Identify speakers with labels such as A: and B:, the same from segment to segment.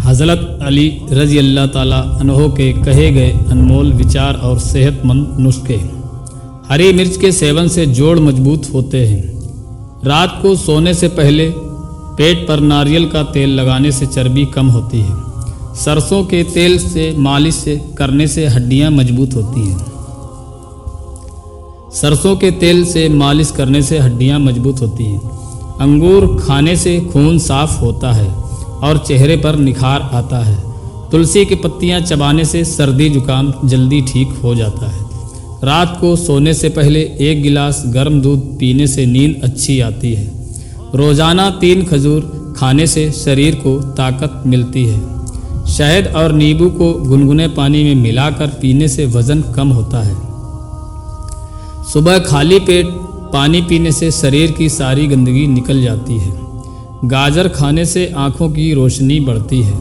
A: हज़रत अली रज़ी अल्लाह ताला अन्हो के कहे गए अनमोल विचार और सेहतमंद नुस्खे। हरी मिर्च के सेवन से जोड़ मजबूत होते हैं। रात को सोने से पहले पेट पर नारियल का तेल लगाने से चर्बी कम होती है। सरसों के तेल से मालिश करने से हड्डियां मजबूत होती हैं। सरसों के तेल से मालिश करने से हड्डियां मजबूत होती हैं। अंगूर खाने से खून साफ होता है और चेहरे पर निखार आता है। तुलसी की पत्तियां चबाने से सर्दी जुकाम जल्दी ठीक हो जाता है। रात को सोने से पहले 1 गिलास गर्म दूध पीने से नींद अच्छी आती है। रोज़ाना 3 खजूर खाने से शरीर को ताकत मिलती है। शहद और नींबू को गुनगुने पानी में मिलाकर पीने से वज़न कम होता है। सुबह खाली पेट पानी पीने से शरीर की सारी गंदगी निकल जाती है। गाजर खाने से आँखों की रोशनी बढ़ती है।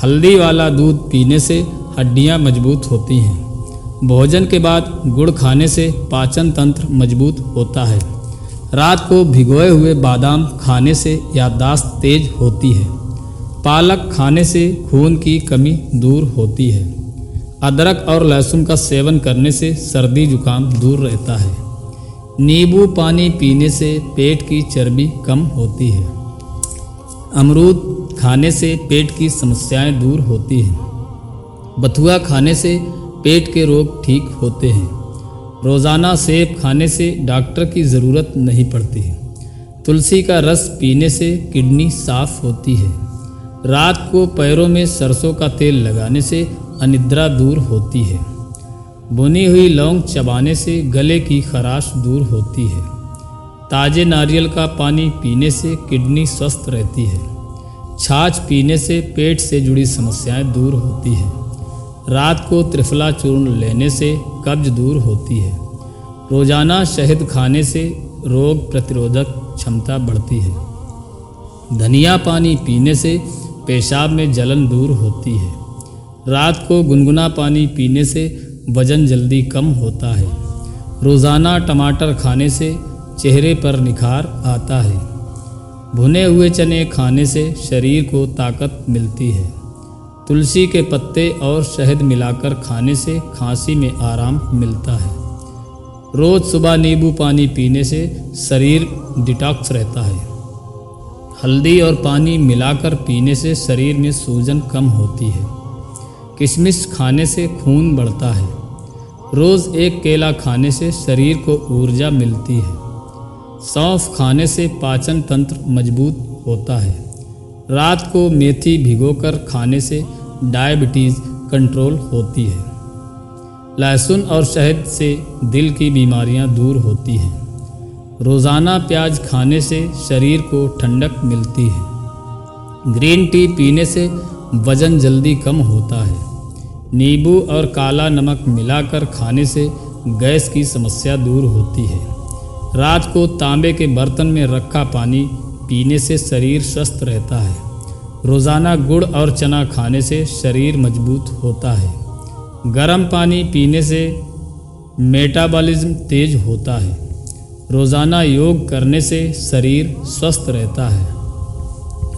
A: हल्दी वाला दूध पीने से हड्डियाँ मजबूत होती हैं। भोजन के बाद गुड़ खाने से पाचन तंत्र मजबूत होता है। रात को भिगोए हुए बादाम खाने से याददाश्त तेज होती है। पालक खाने से खून की कमी दूर होती है। अदरक और लहसुन का सेवन करने से सर्दी जुकाम दूर रहता है। नींबू पानी पीने से पेट की चर्बी कम होती है। अमरूद खाने से पेट की समस्याएं दूर होती हैं। बथुआ खाने से पेट के रोग ठीक होते हैं। रोज़ाना सेब खाने से डॉक्टर की ज़रूरत नहीं पड़ती। तुलसी का रस पीने से किडनी साफ होती है। रात को पैरों में सरसों का तेल लगाने से अनिद्रा दूर होती है। भुनी हुई लौंग चबाने से गले की खराश दूर होती है। ताजे नारियल का पानी पीने से किडनी स्वस्थ रहती है। छाछ पीने से पेट से जुड़ी समस्याएं दूर होती है। रात को त्रिफला चूर्ण लेने से कब्ज दूर होती है। रोज़ाना शहद खाने से रोग प्रतिरोधक क्षमता बढ़ती है। धनिया पानी पीने से पेशाब में जलन दूर होती है। रात को गुनगुना पानी पीने से वज़न जल्दी कम होता है। रोज़ाना टमाटर खाने से चेहरे पर निखार आता है। भुने हुए चने खाने से शरीर को ताकत मिलती है। तुलसी के पत्ते और शहद मिलाकर खाने से खांसी में आराम मिलता है। रोज़ सुबह नींबू पानी पीने से शरीर डिटॉक्स रहता है। हल्दी और पानी मिलाकर पीने से शरीर में सूजन कम होती है। किशमिश खाने से खून बढ़ता है। रोज़ 1 केला खाने से शरीर को ऊर्जा मिलती है। सौंफ खाने से पाचन तंत्र मजबूत होता है। रात को मेथी भिगोकर खाने से डायबिटीज़ कंट्रोल होती है। लहसुन और शहद से दिल की बीमारियां दूर होती हैं। रोज़ाना प्याज खाने से शरीर को ठंडक मिलती है। ग्रीन टी पीने से वज़न जल्दी कम होता है। नींबू और काला नमक मिलाकर खाने से गैस की समस्या दूर होती है। रात को तांबे के बर्तन में रखा पानी पीने से शरीर स्वस्थ रहता है। रोज़ाना गुड़ और चना खाने से शरीर मजबूत होता है। गर्म पानी पीने से मेटाबॉलिज्म तेज होता है। रोज़ाना योग करने से शरीर स्वस्थ रहता है।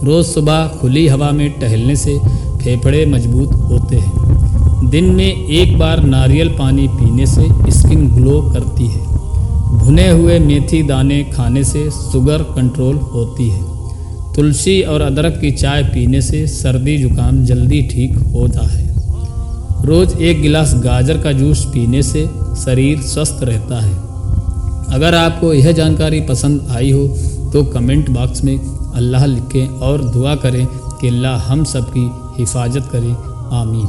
A: रोज़ सुबह खुली हवा में टहलने से फेफड़े मजबूत होते हैं। दिन में 1 बार नारियल पानी पीने से स्किन ग्लो करती है। भुने हुए मेथी दाने खाने से शुगर कंट्रोल होती है। तुलसी और अदरक की चाय पीने से सर्दी जुकाम जल्दी ठीक होता है। रोज़ 1 गिलास गाजर का जूस पीने से शरीर स्वस्थ रहता है। अगर आपको यह जानकारी पसंद आई हो तो कमेंट बॉक्स में अल्लाह लिखें और दुआ करें कि अल्लाह हम सब की हिफाजत करे। आमीन।